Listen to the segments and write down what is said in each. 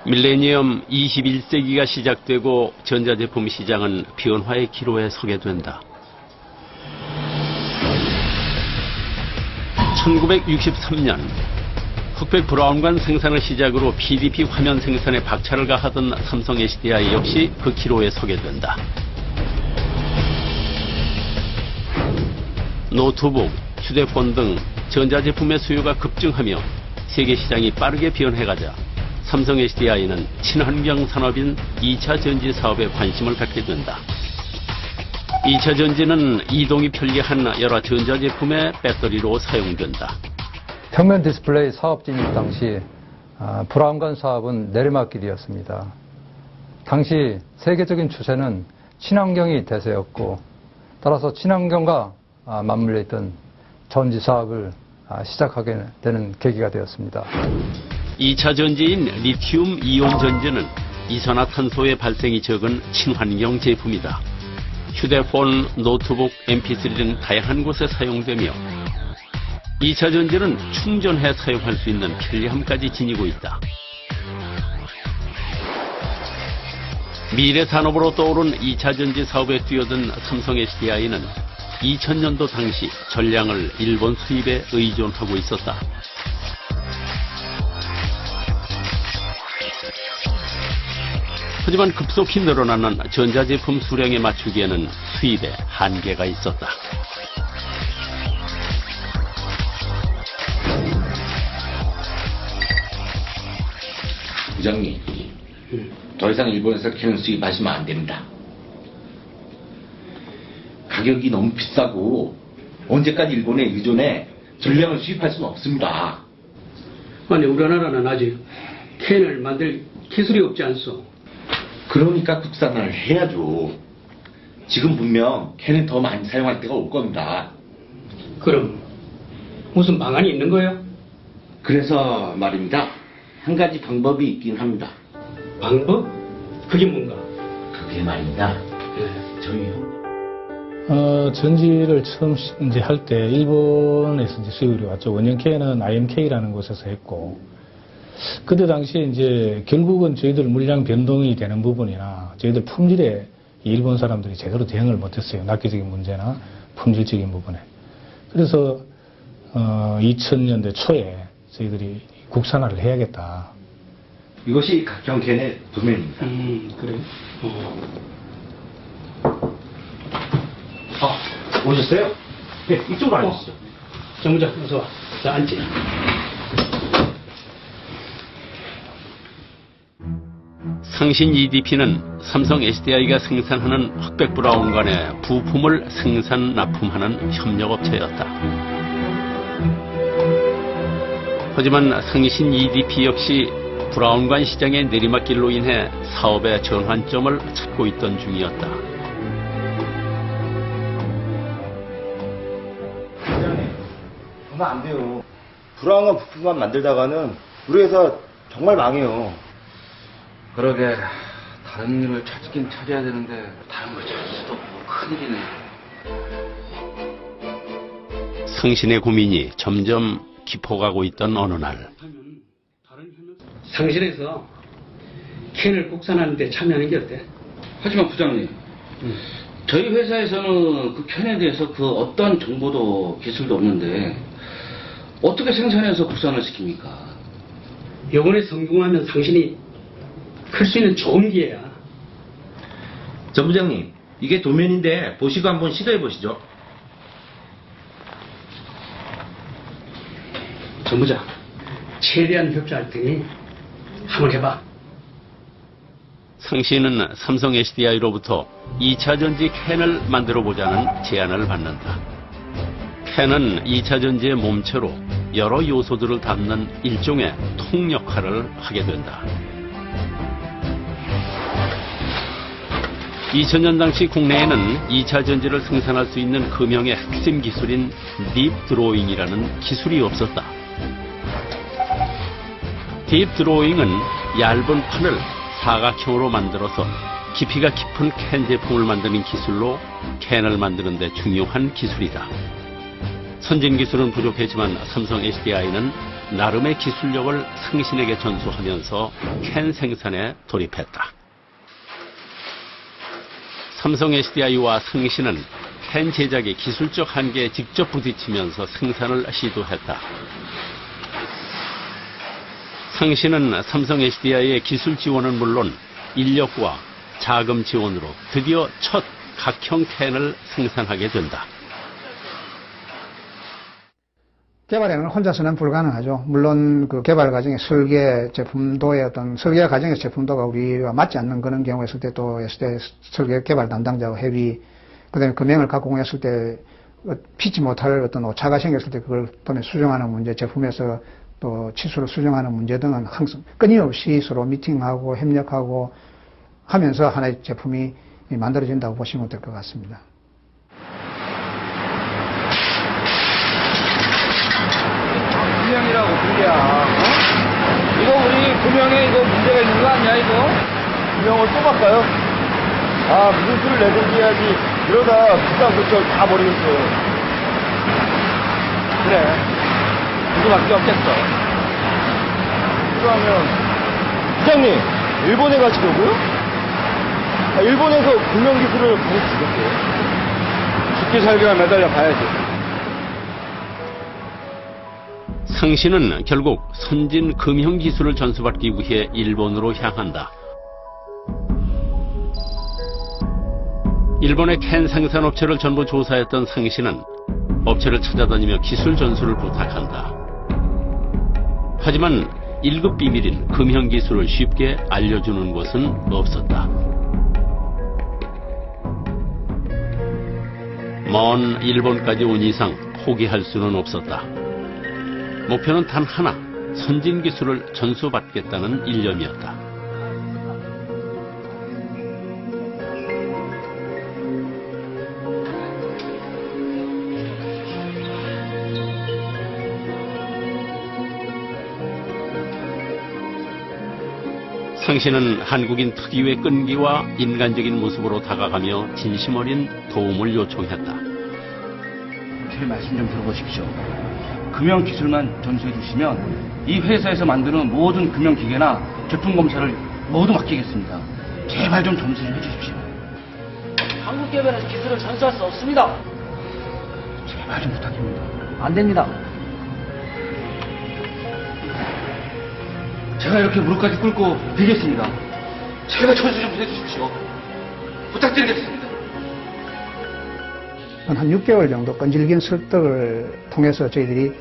밀레니엄 21세기가 시작되고 전자제품 시장은 변화의 기로에 서게 된다. 1963년 흑백 브라운관 생산을 시작으로 PDP 화면 생산에 박차를 가하던 삼성 SDI 역시 그 기로에 서게 된다. 노트북, 휴대폰 등 전자제품의 수요가 급증하며 세계 시장이 빠르게 변해가자 삼성 SDI는 친환경 산업인 2차 전지 사업에 관심을 갖게 된다. 2차 전지는 이동이 편리한 여러 전자제품의 배터리로 사용된다. 평면 디스플레이 사업 진입 당시 브라운관 사업은 내리막길이었습니다. 당시 세계적인 추세는 친환경이 대세였고 따라서 친환경과 맞물려 있던 전지 사업을 시작하게 되는 계기가 되었습니다. 2차 전지인 리튬 이온 전지는 이산화탄소의 발생이 적은 친환경 제품이다. 휴대폰, 노트북, MP3 등 다양한 곳에 사용되며 2차 전지는 충전해 사용할 수 있는 편리함까지 지니고 있다. 미래 산업으로 떠오른 2차 전지 사업에 뛰어든 삼성 SDI는 2000년도 당시 전량을 일본 수입에 의존하고 있었다. 하지만 급속히 늘어나는 전자제품 수량에 맞추기에는 수입에 한계가 있었다. 부장님, 더 이상 일본에서 캐논 수입하시면 안 됩니다. 가격이 너무 비싸고 언제까지 일본에 의존해 전량을 수입할 수는 없습니다. 아니, 우리나라는 아직 캔을 만들 기술이 없지 않소. 그러니까 국산화를 해야죠. 지금 분명 캔을 더 많이 사용할 때가 올 겁니다. 그럼 무슨 방안이 있는 거예요? 그래서 말입니다. 한 가지 방법이 있긴 합니다. 방법? 그게 뭔가? 그게 말입니다. 저희 전지를 처음 이제 할 때 일본에서 이제 수입이 왔죠. 원형K는 IMK라는 곳에서 했고, 그때 당시에 이제 결국은 저희들 물량 변동이 되는 부분이나 저희들 품질에 일본 사람들이 제대로 대응을 못했어요. 납기적인 문제나 품질적인 부분에. 그래서 2000년대 초에 저희들이 국산화를 해야겠다. 이것이 각형 캔의 도면입니다. 그래. 오셨어요? 네, 이쪽으로 앉으시죠. 정부장, 어서 와. 자, 앉지. 상신 EDP는 삼성 SDI가 생산하는 흑백 브라운관의 부품을 생산 납품하는 협력업체였다. 하지만 상신 EDP 역시 브라운관 시장의 내리막길로 인해 사업의 전환점을 찾고 있던 중이었다. 부장님, 그러면 안 돼요. 브라운관 부품만 만들다가는 우리 회사 정말 망해요. 그러게 다른 일을 찾긴 찾아야 되는데 다른 걸 찾을 수도 없고 큰일이네. 상신의 고민이 점점 깊어가고 있던 어느 날, 상신에서 캔을 국산하는 데 참여하는 게 어때? 하지만 부장님, 저희 회사에서는 그 캔에 대해서 그 어떤 정보도 기술도 없는데 어떻게 생산해서 국산을 시킵니까? 이번에 성공하면 상신이 클 수 있는 좋은 기회야. 전 부장님, 이게 도면인데 보시고 한번 시도해 보시죠. 전부장, 최대한 협조할 테니 한번 해봐. 상신은 삼성 SDI로부터 2차 전지 캔을 만들어보자는 제안을 받는다. 캔은 2차 전지의 몸체로 여러 요소들을 담는 일종의 통 역할을 하게 된다. 2000년 당시 국내에는 2차 전지를 생산할 수 있는 금형의 핵심 기술인 딥 드로잉이라는 기술이 없었다. 딥 드로잉은 얇은 판을 사각형으로 만들어서 깊이가 깊은 캔 제품을 만드는 기술로 캔을 만드는 데 중요한 기술이다. 선진 기술은 부족했지만 삼성 SDI는 나름의 기술력을 성신에게 전수하면서 캔 생산에 돌입했다. 삼성 SDI와 성신은 캔 제작의 기술적 한계에 직접 부딪히면서 생산을 시도했다. 성신은 삼성 SDI의 기술 지원은 물론 인력과 자금 지원으로 드디어 첫 각형 캔을 생산하게 된다. 개발에는 혼자서는 불가능하죠. 물론 그 개발 과정의 설계 제품도의 어떤 설계 과정의 제품도가 우리와 맞지 않는 그런 경우에 있을 때 또 SD 설계 개발 담당자와 협의, 그다음에 금형을 갖고 공했을 때 피치 못할 어떤 오차가 생겼을 때 그걸 또 수정하는 문제, 제품에서 또 치수를 수정하는 문제 등은 항상 끊임없이 서로 미팅하고 협력하고 하면서 하나의 제품이 만들어진다고 보시면 될 것 같습니다. 금형이라고 그게야. 이거 우리 금형에 이거 문제가 있는 거 아니야 이거? 금형을 또 바꿔요? 아, 무슨 수를 내든지 해야지. 이러다 비싼 고철 다 버리겠어요. 그래. 그거밖에 없겠어. 그러면 부장님, 일본에 가시려고요? 아, 일본에서 금형 기술을 가르치겠어요? 죽기 살기가 매달려 봐야지. 성신은 결국 선진 금형 기술을 전수받기 위해 일본으로 향한다. 일본의 캔 생산업체를 전부 조사했던 성신은 업체를 찾아다니며 기술 전수를 부탁한다. 하지만 1급 비밀인 금형 기술을 쉽게 알려주는 곳은 없었다. 먼 일본까지 온 이상 포기할 수는 없었다. 목표는 단 하나, 선진 기술을 전수받겠다는 일념이었다. 성신은 한국인 특유의 끈기와 인간적인 모습으로 다가가며 진심 어린 도움을 요청했다. 제 말씀 좀 들어보십시오. 금형 기술만 전수해 주시면 이 회사에서 만드는 모든 금형 기계나 제품 검사를 모두 맡기겠습니다. 제발 좀 전수 좀 해주십시오. 한국 개발에서 기술을 전수할 수 없습니다. 제발 좀 부탁드립니다. 안 됩니다. 제가 이렇게 무릎까지 꿇고 빌겠습니다. 제발 전수 좀 해주십시오. 부탁드리겠습니다. 한 6개월 정도 끈질긴 설득을 통해서 저희들이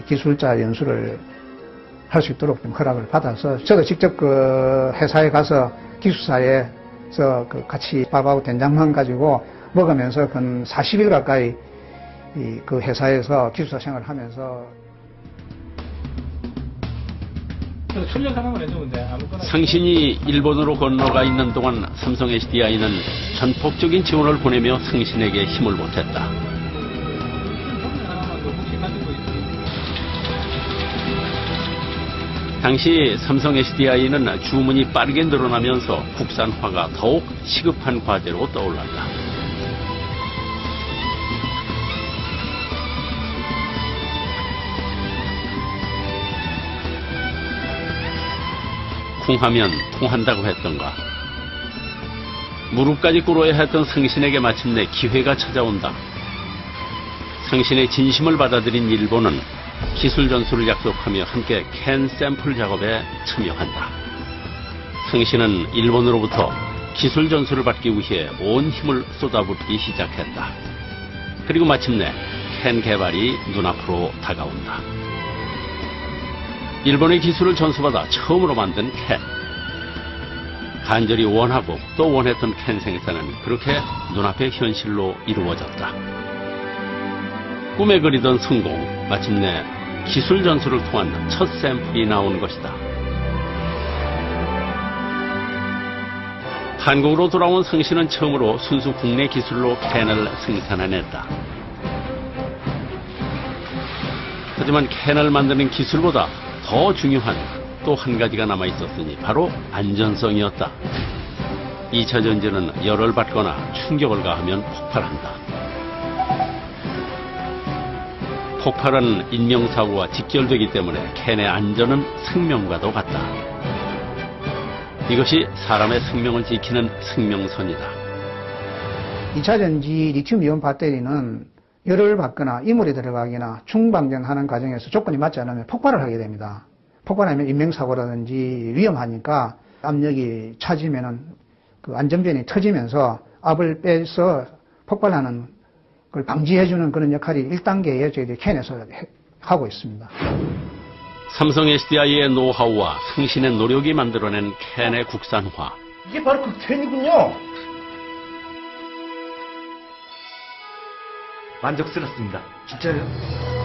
기술자 연수를 할 수 있도록 좀 허락을 받아서 저도 직접 그 회사에 가서 기숙사에서 그 같이 밥하고 된장만 가지고 먹으면서 한 40일 가까이 그 회사에서 기숙사 생활을 하면서 성신이 일본으로 건너가 있는 동안 삼성 SDI는 전폭적인 지원을 보내며 성신에게 힘을 보탰다. 당시 삼성 SDI는 주문이 빠르게 늘어나면서 국산화가 더욱 시급한 과제로 떠올랐다. 쿵하면 통한다고 했던가. 무릎까지 꿇어야 했던 성신에게 마침내 기회가 찾아온다. 성신의 진심을 받아들인 일본은 기술 전수를 약속하며 함께 캔 샘플 작업에 참여한다. 성신은 일본으로부터 기술 전수를 받기 위해 온 힘을 쏟아붓기 시작했다. 그리고 마침내 캔 개발이 눈앞으로 다가온다. 일본의 기술을 전수받아 처음으로 만든 캔. 간절히 원하고 또 원했던 캔 생산은 그렇게 눈앞의 현실로 이루어졌다. 꿈에 그리던 성공, 마침내 기술 전수를 통한 첫 샘플이 나온 것이다. 한국으로 돌아온 성신은 처음으로 순수 국내 기술로 캔을 생산해냈다. 하지만 캔을 만드는 기술보다 더 중요한 또 한 가지가 남아있었으니 바로 안전성이었다. 2차 전지는 열을 받거나 충격을 가하면 폭발한다. 폭발은 인명사고와 직결되기 때문에 캔의 안전은 생명과도 같다. 이것이 사람의 생명을 지키는 생명선이다. 2차 전지 리튬이온 배터리는 열을 받거나 이물이 들어가거나 충방전하는 과정에서 조건이 맞지 않으면 폭발을 하게 됩니다. 폭발하면 인명사고라든지 위험하니까 압력이 차지면은 그 안전변이 터지면서 압을 빼서 폭발하는 걸 방지해주는 그런 역할이 1단계에 저희들이 캔에서 하고 있습니다. 삼성 SDI의 노하우와 성신의 노력이 만들어낸 캔의 국산화. 이게 바로 그 캔이군요. 만족스럽습니다. 진짜요?